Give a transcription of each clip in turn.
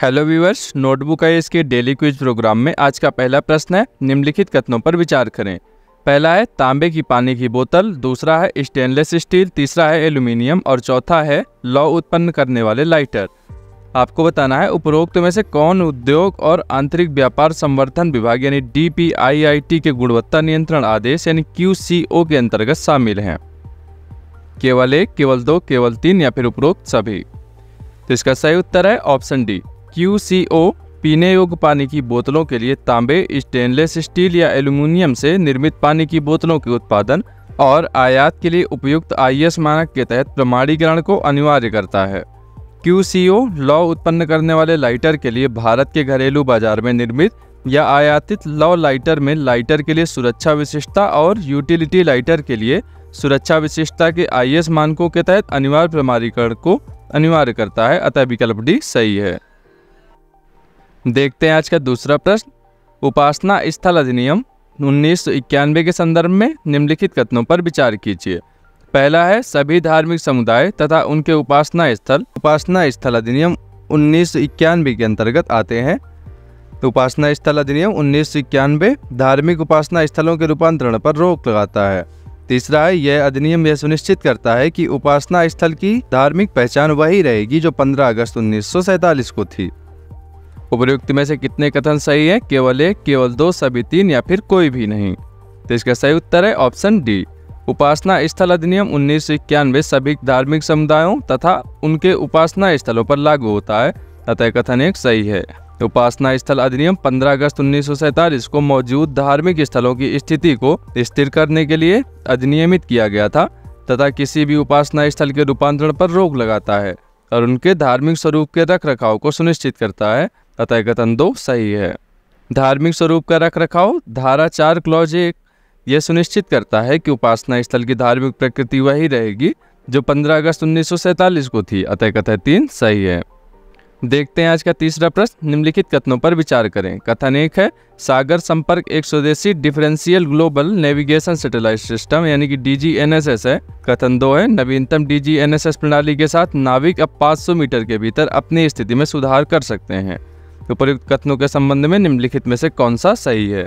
Hello viewers, notebook IAS के daily quiz programme में आज का पहला प्रश्न है, निम्नलिखित कथनों पर विचार करें। पहला है तांबे की पानी की बोतल, दूसरा है स्टेनलेस स्टील, तीसरा है एल्यूमिनियम और चौथा है लौ उत्पन्न करने वाले लाइटर। आपको बताना है उपरोक्त में से कौन उद्योग और आंतरिक व्यापार संवर्धन विभाग यानी DPIIT के गुणवत्ता नियंत्रण आदेश यानी QCO के अंतर्गत शामिल हैं। केवल एक, केवल दो, केवल तीन या फिर उपरोक्त सभी। तो इसका सही उत्तर है ऑप्शन डी। QCO पीने योग्य पानी की बोतलों के लिए तांबे, स्टेनलेस स्टील या एल्यूमिनियम से निर्मित पानी की बोतलों के उत्पादन और आयात के लिए उपयुक्त IS मानक के तहत प्रमाणीकरण को अनिवार्य करता है। QCO लौ उत्पन्न करने वाले लाइटर के लिए भारत के घरेलू बाजार में निर्मित या आयातित लौ लाइटर में लाइटर के लिए सुरक्षा विशिष्टता और यूटिलिटी लाइटर के लिए सुरक्षा विशिष्टता के IS मानकों के तहत अनिवार्य प्रमाणीकरण को अनिवार्य करता है, अतः विकल्प डी सही है। देखते हैं आज का दूसरा प्रश्न। उपासना स्थल अधिनियम 1991 के संदर्भ में निम्नलिखित कथनों पर विचार कीजिए। पहला है सभी धार्मिक समुदाय तथा उनके उपासना स्थल अधिनियम 1991 के अंतर्गत आते हैं। तो उपासना स्थल अधिनियम 1991 धार्मिक उपासना स्थलों के रूपांतरण पर रोक लगाता है। तीसरा है यह अधिनियम यह सुनिश्चित करता है कि उपासना स्थल की धार्मिक पहचान वही रहेगी जो 15 अगस्त 1947 को थी। उपयुक्त में से कितने कथन सही है? केवल एक, केवल दो, सभी तीन या फिर कोई भी नहीं। तो इसका सही उत्तर है ऑप्शन डी। उपासना स्थल अधिनियम 1991 सभी धार्मिक समुदायों तथा उनके उपासना स्थलों पर लागू होता है, अतः कथन एक सही है। उपासना स्थल अधिनियम 15 अगस्त 1947 को मौजूद धार्मिक स्थलों की स्थिति को स्थिर करने के लिए अधिनियमित किया गया था तथा किसी भी उपासना स्थल के रूपांतरण पर रोक लगाता है और उनके धार्मिक स्वरूप के रख रखाव को सुनिश्चित करता है, अतः कथन 2 सही है। धार्मिक स्वरूप का रख रखाव धारा 4 क्लॉज 1 यह सुनिश्चित करता है कि उपासना स्थल की धार्मिक प्रकृति वही रहेगी जो 15 अगस्त 1947 को थी, अतः कथन 3 सही है। देखते हैं आज का तीसरा प्रश्न। निम्नलिखित कथनों पर विचार करें। कथन 1 है सागर संपर्क एक स्वदेशी differential global navigation satellite system यानी कि DGNSS है। कथन 2 है नवीनतम DGNSS प्रणाली के साथ नाविक अब 500 मीटर के भीतर अपनी स्थिति में सुधार कर सकते हैं। उपयुक्त कथनों के संबंध में निम्नलिखित में से कौन सा सही है?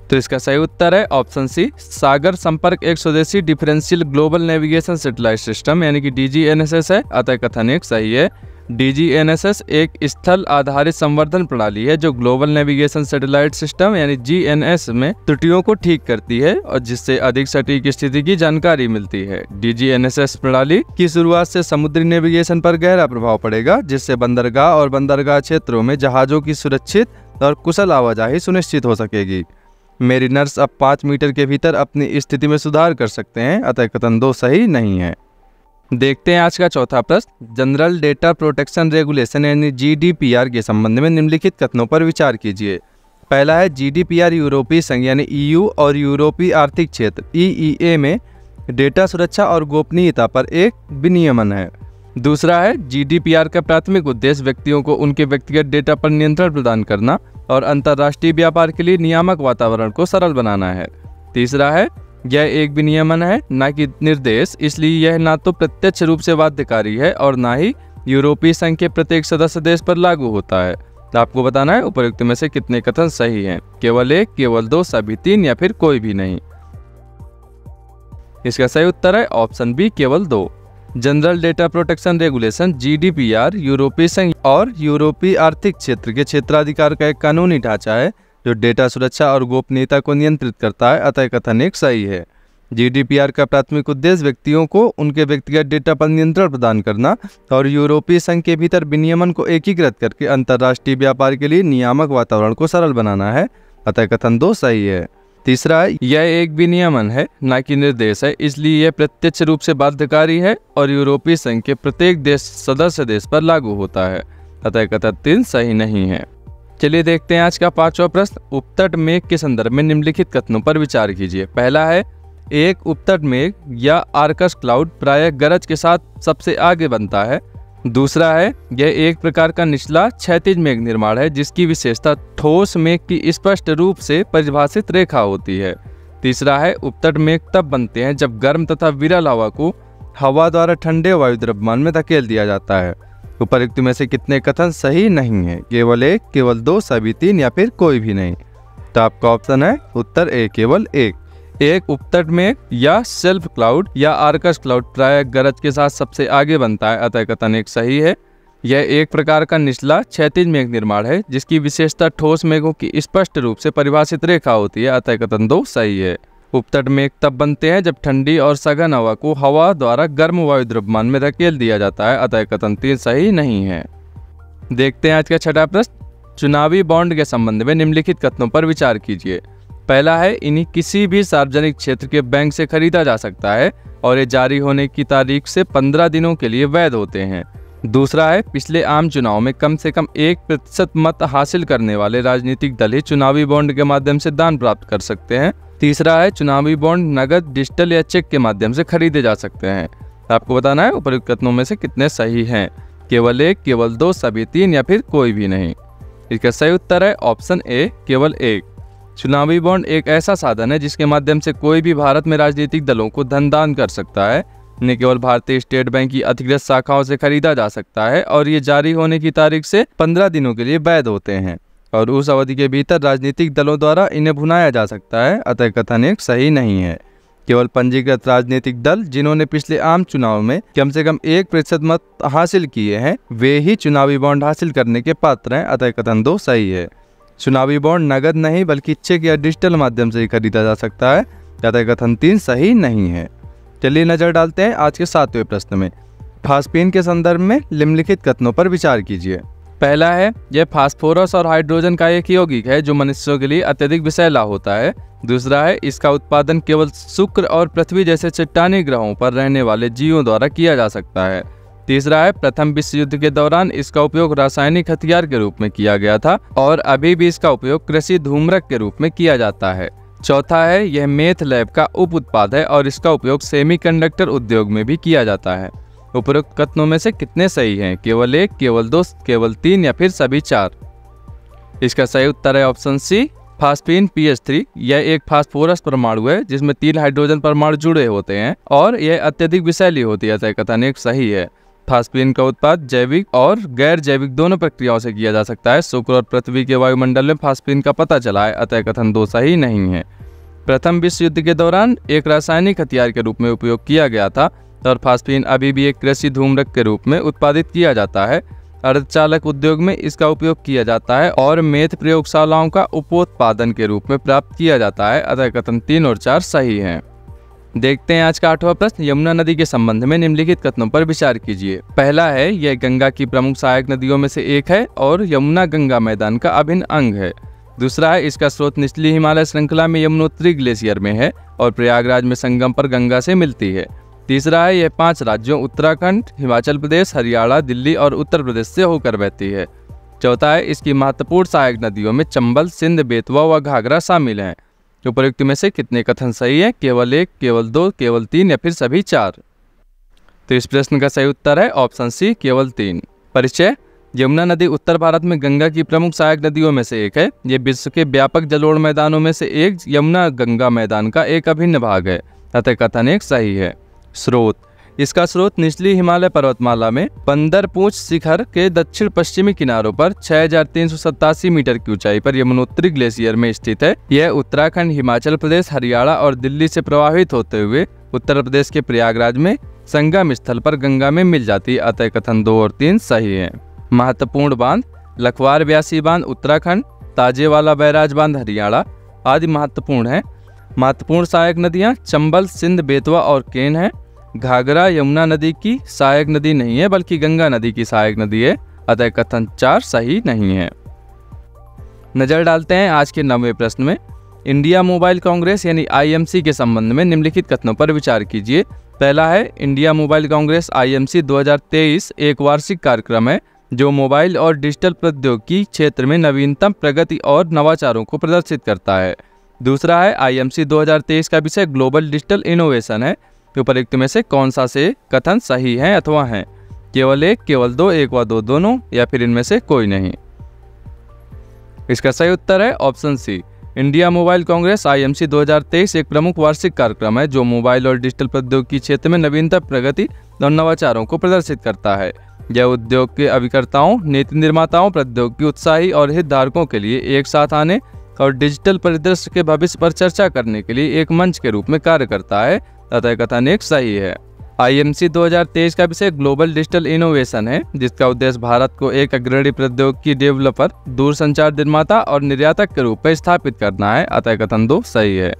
तो इसका सही उत्तर है ऑप्शन सी। सागर संपर्क एक स्वदेशी differential global navigation satellite system यानी कि DGNSS है, अतः कथन 1 सही है। DGNSS एक स्थल आधारित संवर्धन प्रणाली है जो ग्लोबल नेविगेशन सैटेलाइट सिस्टम यानी GNS में त्रुटियों को ठीक करती है और जिससे अधिक सटीक स्थिति की जानकारी मिलती है। DGNSS प्रणाली की शुरुआत से समुद्री नेविगेशन पर गहरा प्रभाव पड़ेगा, जिससे बंदरगाह और बंदरगाह क्षेत्रों में जहाजों की सुरक्षित और कुशल आवाजाही सुनिश्चित हो सकेगी। मेरिनर्स अब 5 मीटर के भीतर अपनी स्थिति में सुधार कर सकते हैं, अतः कथन 2 सही नहीं है। देखते हैं आज का चौथा प्रश्न। जनरल डेटा प्रोटेक्शन रेगुलेशन यानी GDPR के संबंध में निम्नलिखित कथनों पर विचार कीजिए। पहला है GDPR यूरोपीय संघ यानी EU और यूरोपीय आर्थिक क्षेत्र EEA में डेटा सुरक्षा और गोपनीयता पर एक विनियमन है। दूसरा है GDPR का प्राथमिक उद्देश्य व्यक्तियों को उनके व्यक्तिगत डेटा पर नियंत्रण प्रदान करना और अंतर्राष्ट्रीय व्यापार के लिए नियामक वातावरण को सरल बनाना है। तीसरा है यह एक विनियमन है न कि निर्देश, इसलिए यह ना तो प्रत्यक्ष रूप से बाध्यकारी है और ना ही यूरोपीय संघ के प्रत्येक सदस्य देश पर लागू होता है। तो आपको बताना है उपयुक्त में से कितने कथन सही हैं। केवल एक, केवल दो, सभी तीन या फिर कोई भी नहीं। इसका सही उत्तर है ऑप्शन बी केवल 2। General data protection regulation GDPR यूरोपीय संघ और यूरोपीय आर्थिक क्षेत्र के क्षेत्राधिकार का एक कानूनी ढांचा है जो डेटा सुरक्षा और गोपनीयता को नियंत्रित करता है, अतः कथन 1 सही है। GDPR का प्राथमिक उद्देश्य व्यक्तियों को उनके व्यक्तिगत डेटा पर नियंत्रण प्रदान करना और यूरोपीय संघ के भीतर विनियमन को एकीकृत करके अंतर्राष्ट्रीय व्यापार के लिए नियामक वातावरण को सरल बनाना है, अतः कथन 2 सही है। तीसरा है यह एक विनियमन है न कि निर्देश है, इसलिए यह प्रत्यक्ष रूप से बाध्यकारी है और यूरोपीय संघ के प्रत्येक देश सदस्य देश पर लागू होता है, अतः कथन 3 सही नहीं है। चलिए देखते हैं आज का पांचवा प्रश्न। उपतट मेघ के संदर्भ में निम्नलिखित कथनों पर विचार कीजिए। पहला है एक उपतट मेघ या आर्कस क्लाउड प्रायः गरज के साथ सबसे आगे बनता है। दूसरा है यह एक प्रकार का निचला क्षैतिज मेघ निर्माण है जिसकी विशेषता ठोस मेघ की स्पष्ट रूप से परिभाषित रेखा होती है। तीसरा है उपतट मेघ तब बनते हैं जब गर्म तथा विरल हवा को हवा द्वारा ठंडे वायु द्रव्यमान में धकेल दिया जाता है। उपरोक्त में से कितने कथन सही नहीं है? केवल एक, केवल दो, सभी तीन या फिर कोई भी नहीं। तो आपका ऑप्शन है उत्तर ए, केवल एक। एक उपतट मेघ या सेल्फ क्लाउड या आर्कस क्लाउड प्रायः गरज के साथ सबसे आगे बनता है, अतः कथन एक सही है। यह एक प्रकार का निचला क्षैतिज मेघ निर्माण है जिसकी विशेषता ठोस मेघों की स्पष्ट रूप से परिभाषित रेखा होती है, अतः कथन 2 सही है। उपतट मेघ तब बनते हैं जब ठंडी और सघन हवा को हवा द्वारा गर्म वायु द्रव्यमान में धकेल दिया जाता है, अतः कथन 3 सही नहीं है। देखते हैं आज का छठा प्रश्न। चुनावी बॉन्ड के संबंध में निम्नलिखित कथनों पर विचार कीजिए। पहला है, इन्हीं किसी भी सार्वजनिक क्षेत्र के बैंक से खरीदा जा सकता है और ये जारी होने की तारीख से 15 दिनों के लिए वैध होते हैं। दूसरा है, पिछले आम चुनाव में कम से कम 1% मत हासिल करने वाले राजनीतिक दल ही चुनावी बॉन्ड के माध्यम से दान प्राप्त कर सकते हैं। तीसरा है, चुनावी बॉन्ड नगद, डिजिटल या चेक के माध्यम से खरीदे जा सकते हैं। आपको बताना है उपरोक्त कथनों में से कितने सही हैं। केवल एक, केवल दो, सभी तीन या फिर कोई भी नहीं। इसका सही उत्तर है ऑप्शन ए, केवल एक। चुनावी बॉन्ड एक ऐसा साधन है जिसके माध्यम से कोई भी भारत में राजनीतिक दलों को धन दान कर सकता है। इन्हें केवल भारतीय स्टेट बैंक की अधिकृत शाखाओं से खरीदा जा सकता है और ये जारी होने की तारीख से 15 दिनों के लिए वैध होते हैं और उस अवधि के भीतर राजनीतिक दलों द्वारा इन्हें भुनाया जा सकता है, अतः कथन एक सही नहीं है। केवल पंजीकृत राजनीतिक दल जिन्होंने पिछले आम चुनाव में कम से कम 1% मत हासिल किए हैं वे ही चुनावी बॉन्ड हासिल करने के पात्र हैं, अतः कथन 2 सही है। चुनावी बॉन्ड नगद नहीं बल्कि चेक या डिजिटल माध्यम से ही खरीदा जा सकता है, अतः कथन 3 सही नहीं है। चलिए नजर डालते हैं आज के 7वें प्रश्न में। फास्फीन के संदर्भ में निम्नलिखित कथनों पर विचार कीजिए। पहला है, यह फास्फोरस और हाइड्रोजन का एक यौगिक है जो मनुष्यों के लिए अत्यधिक विषैला होता है। दूसरा है, इसका उत्पादन केवल शुक्र और पृथ्वी जैसे चट्टानी ग्रहों पर रहने वाले जीवों द्वारा किया जा सकता है। तीसरा है, प्रथम विश्व युद्ध के दौरान इसका उपयोग रासायनिक हथियार के रूप में किया गया था और अभी भी इसका उपयोग कृषि धूम्रक के रूप में किया जाता है। चौथा है, यह मेथ लैब का उप उत्पाद है और इसका उपयोग सेमीकंडक्टर उद्योग में भी किया जाता है। उपरोक्त कथनों में से कितने सही हैं? केवल एक, केवल दो, केवल तीन या फिर सभी चार? इसका सही उत्तर है ऑप्शन सी, फास्फीन PH3। यह एक फास्फोरस परमाणु है जिसमें 3 हाइड्रोजन परमाणु जुड़े होते हैं और यह अत्यधिक विषैली होती है, अतः कथन एक सही है। फास्फीन का उत्पाद जैविक और गैर जैविक दोनों प्रक्रियाओं से किया जा सकता है। शुक्र और पृथ्वी के वायुमंडल में फास्फीन का पता चला है, अतः कथन 2 सही नहीं है। प्रथम विश्व युद्ध के दौरान एक रासायनिक हथियार के रूप में उपयोग किया गया था और फास्फीन अभी भी एक कृषि धूम्रक के रूप में उत्पादित किया जाता है। अर्धचालक उद्योग में इसका उपयोग किया जाता है और मेथ प्रयोगशालाओं का उपोत्पादन के रूप में प्राप्त किया जाता है, अतः कथन 3 और 4 सही हैं। देखते हैं आज का 8वां प्रश्न। यमुना नदी के संबंध में निम्नलिखित कथनों पर विचार कीजिए। पहला है, यह गंगा की प्रमुख सहायक नदियों में से एक है और यमुना गंगा मैदान का अभिन्न अंग है। दूसरा है, इसका स्रोत निचली हिमालय श्रृंखला में यमुनोत्री ग्लेशियर में है और प्रयागराज में संगम पर गंगा से मिलती है। तीसरा है, यह 5 राज्यों उत्तराखंड, हिमाचल प्रदेश, हरियाणा, दिल्ली और उत्तर प्रदेश से होकर बहती है। चौथा है, इसकी महत्वपूर्ण सहायक नदियों में चंबल, सिंध, बेतवा व घाघरा शामिल हैं। उपरोक्त में से कितने कथन सही है? केवल एक, केवल दो, केवल तीन या फिर सभी चार? तो इस प्रश्न का सही उत्तर है ऑप्शन सी, केवल 3। परिचय। यमुना नदी उत्तर भारत में गंगा की प्रमुख सहायक नदियों में से एक है। ये विश्व के व्यापक जलोढ़ मैदानों में से एक यमुना गंगा मैदान का एक अभिन्न भाग है, अतः कथन एक सही है। स्रोत। इसका स्रोत निचली हिमालय पर्वतमाला में बंदरपूंछ शिखर के दक्षिण पश्चिमी किनारों पर 6387 मीटर की ऊंचाई पर यमुनोत्री ग्लेशियर में स्थित है। यह उत्तराखंड, हिमाचल प्रदेश, हरियाणा और दिल्ली से प्रवाहित होते हुए उत्तर प्रदेश के प्रयागराज में संगम स्थल पर गंगा में मिल जाती है, अतः कथन 2 और 3 सही है। महत्वपूर्ण बांध। लखवार व्यासी बांध उत्तराखंड, ताजेवाला बैराज बांध हरियाणा आदि महत्वपूर्ण है। महत्वपूर्ण सहायक नदियाँ चंबल, सिंध, बेतवा और केन है। घाघरा यमुना नदी की सहायक नदी नहीं है बल्कि गंगा नदी की सहायक नदी है, अतः कथन 4 सही नहीं है। नजर डालते हैं आज के 9वें प्रश्न में। इंडिया मोबाइल कांग्रेस यानी IMC के संबंध में निम्नलिखित कथनों पर विचार कीजिए। पहला है, इंडिया मोबाइल कांग्रेस IMC 2023 एक वार्षिक कार्यक्रम है जो मोबाइल और डिजिटल प्रौद्योगिकी क्षेत्र में नवीनतम प्रगति और नवाचारों को प्रदर्शित करता है। दूसरा है, IMC 2023 का विषय ग्लोबल डिजिटल इनोवेशन है। उपरोक्त में से कौन सा से कथन सही है अथवा हैं? केवल एक, केवल दो, एक व दो दोनों या फिर इनमें से कोई नहीं? इसका सही उत्तर है option C. India mobile congress IMC 2023 एक प्रमुख वार्षिक कार्यक्रम है जो मोबाइल और डिजिटल प्रौद्योगिकी क्षेत्र में नवीनतम प्रगति और नवाचारों को प्रदर्शित करता है। यह उद्योग के अभिकर्ताओं, नीति निर्माताओं, प्रौद्योगिकी उत्साही और हितधारकों के लिए एक साथ आने और डिजिटल परिदृश्य के भविष्य पर चर्चा करने के लिए एक मंच के रूप में कार्य करता है तथा यह कथन एक सही है। IMC 2023 का विषय ग्लोबल डिजिटल इनोवेशन है, जिसका उद्देश्य भारत को एक अग्रणी प्रौद्योगिकी डेवलपर, दूरसंचार निर्माता और निर्यातक के रूप में स्थापित करना है। अतः कथन 2 सही है।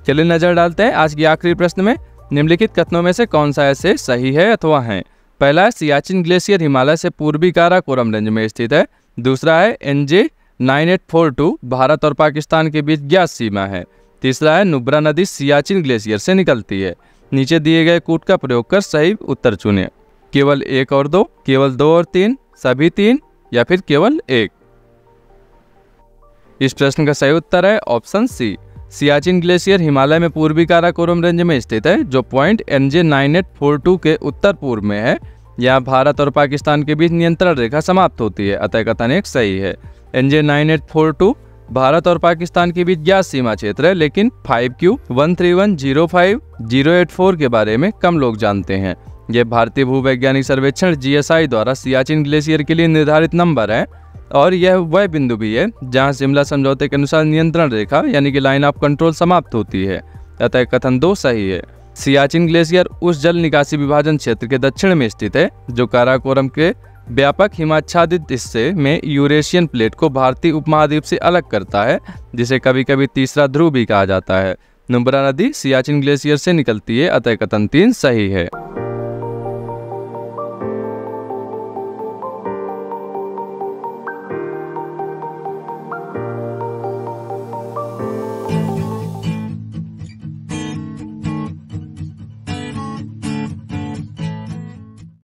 चलिए नजर डालते हैं आज की आखिरी प्रश्न में। निम्नलिखित कथनों में से कौन सा ऐसे सही है अथवा है? पहला है सियाचिन ग्लेशियर हिमालय से पूर्वी काराकोरम रेंज में स्थित है। दूसरा है NJ 9842 भारत और पाकिस्तान के बीच ज्ञात सीमा है। तीसरा है नुब्रा नदी सियाचिन ग्लेशियर से निकलती है। नीचे दिए गए कूट का प्रयोग कर सही उत्तर चुनें। केवल 1 और 2, केवल 2 और 3, सभी 3 या फिर केवल 1। इस प्रश्न का सही उत्तर है option C. Siachen glacier Himalaya में पूर्वी काराकोरम रेंज में स्थित है, जो पॉइंट NJ 9842 के उत्तर पूर्व में है। यहाँ भारत और पाकिस्तान के बीच नियंत्रण रेखा समाप्त होती है। अतः कथन एक सही है। NJ 9842 भारत और पाकिस्तान के बीच ज्ञात सीमा क्षेत्र है, लेकिन 5Q 13105-084 के बारे में कम लोग जानते हैं। यह भारतीय भूवैज्ञानिक सर्वेक्षण GSI द्वारा सियाचिन ग्लेशियर के लिए निर्धारित नंबर है और यह वह बिंदु भी है जहां शिमला समझौते के अनुसार नियंत्रण रेखा यानी कि लाइन ऑफ कंट्रोल समाप्त होती है। अतः कथन 2 सही है। सियाचिन ग्लेशियर उस जल निकासी विभाजन क्षेत्र के दक्षिण में स्थित है जो काराकोरम के व्यापक हिमाच्छादित हिस्से में यूरेशियन प्लेट को भारतीय उपमहाद्वीप से अलग करता है, जिसे कभी कभी तीसरा ध्रुव भी कहा जाता है। नुब्रा नदी सियाचिन ग्लेशियर से निकलती है। अतः कथन 3 सही है।